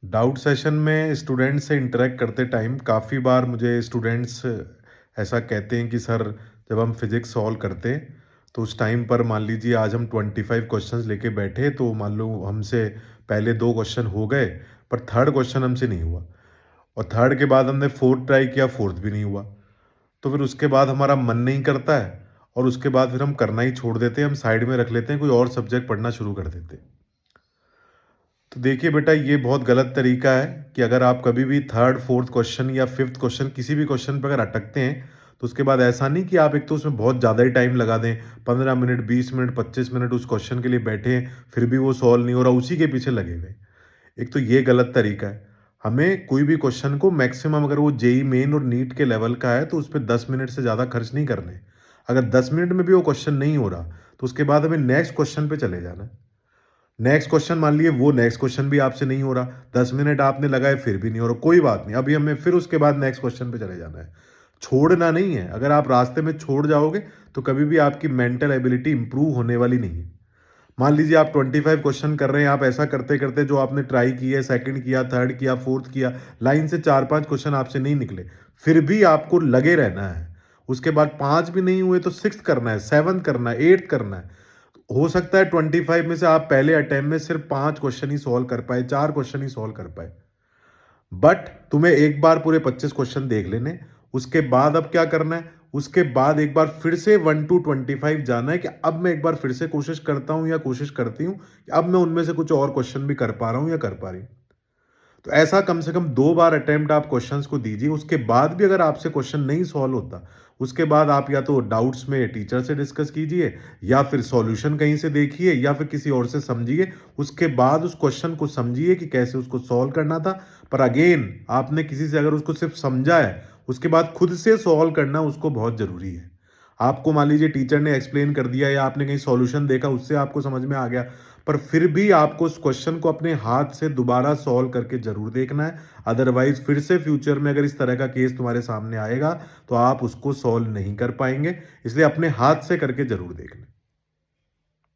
Doubt session में student से interact करते टाइम काफ़ी बार मुझे स्टूडेंट्स ऐसा कहते हैं कि सर, जब हम फिज़िक्स सॉल्व करते हैं तो उस टाइम पर मान लीजिए आज हम 25 क्वेश्चंस लेके बैठे, तो मान लो हमसे पहले 2 क्वेश्चन हो गए पर थर्ड क्वेश्चन हमसे नहीं हुआ, और थर्ड के बाद हमने फोर्थ ट्राई किया, फोर्थ भी नहीं हुआ। तो फिर उसके बाद हमारा मन नहीं करता है, और उसके बाद फिर हम करना ही छोड़ देते हैं, हम साइड में रख लेते हैं, कोई और सब्जेक्ट पढ़ना शुरू कर देते हैं। तो देखिए बेटा, ये बहुत गलत तरीका है कि अगर आप कभी भी थर्ड फोर्थ क्वेश्चन या फिफ्थ क्वेश्चन किसी भी क्वेश्चन पर अगर अटकते हैं, तो उसके बाद ऐसा नहीं कि आप एक तो उसमें बहुत ज़्यादा ही टाइम लगा दें, 15 मिनट, 20 मिनट, 25 मिनट उस क्वेश्चन के लिए बैठे, फिर भी वो सॉल्व नहीं हो रहा, उसी के पीछे लगे हुए। एक तो ये गलत तरीका है। हमें कोई भी क्वेश्चन को मैक्सिमम, अगर वो जेई मेन और नीट के लेवल का है, तो उस पर 10 मिनट से ज़्यादा खर्च नहीं करने। अगर 10 मिनट में भी वो क्वेश्चन नहीं हो रहा, तो उसके बाद हमें नेक्स्ट क्वेश्चन पे चले जाना है। नेक्स्ट क्वेश्चन, मान लिए वो नेक्स्ट क्वेश्चन भी आपसे नहीं हो रहा, 10 मिनट आपने लगाए फिर भी नहीं हो रहा, कोई बात नहीं, अभी हमें फिर उसके बाद नेक्स्ट क्वेश्चन पे चले जाना है। छोड़ना नहीं है। अगर आप रास्ते में छोड़ जाओगे तो कभी भी आपकी मेंटल एबिलिटी इंप्रूव होने वाली नहीं है। मान लीजिए आप 25 क्वेश्चन कर रहे हैं, आप ऐसा करते करते जो आपने ट्राई किया, सेकंड किया, थर्ड किया, फोर्थ किया, लाइन से 4-5 क्वेश्चन आपसे नहीं निकले, फिर भी आपको लगे रहना है। उसके बाद 5 भी नहीं हुए तो सिक्स करना है, सेवन्थ करना है, एट्थ करना है। हो सकता है 25 में से आप पहले अटेम्प्ट में सिर्फ 5 क्वेश्चन ही सॉल्व कर पाए, 4 क्वेश्चन ही सॉल्व कर पाए, बट तुम्हें एक बार पूरे 25 क्वेश्चन देख लेने। उसके बाद अब क्या करना है, उसके बाद एक बार फिर से 1 to 25 जाना है कि अब मैं एक बार फिर से कोशिश करता हूं या कोशिश करती हूं कि अब मैं उनमें से कुछ और क्वेश्चन भी कर पा रहा हूं या कर पा रही हूं। तो ऐसा कम से कम 2 बार अटेम्प्ट आप क्वेश्चंस को दीजिए। उसके बाद भी अगर आपसे क्वेश्चन नहीं सॉल्व होता, उसके बाद आप या तो डाउट्स में टीचर से डिस्कस कीजिए, या फिर सॉल्यूशन कहीं से देखिए, या फिर किसी और से समझिए। उसके बाद उस क्वेश्चन को समझिए कि कैसे उसको सॉल्व करना था। पर अगेन, आपने किसी से अगर उसको सिर्फ समझा है, उसके बाद खुद से सॉल्व करना उसको बहुत जरूरी है। आपको मान लीजिए टीचर ने एक्सप्लेन कर दिया, या आपने कहीं सॉल्यूशन देखा, उससे आपको समझ में आ गया, पर फिर भी आपको उस क्वेश्चन को अपने हाथ से दोबारा सॉल्व करके जरूर देखना है। अदरवाइज फिर से फ्यूचर में अगर इस तरह का केस तुम्हारे सामने आएगा, तो आप उसको सॉल्व नहीं कर पाएंगे। इसलिए अपने हाथ से करके जरूर देखना।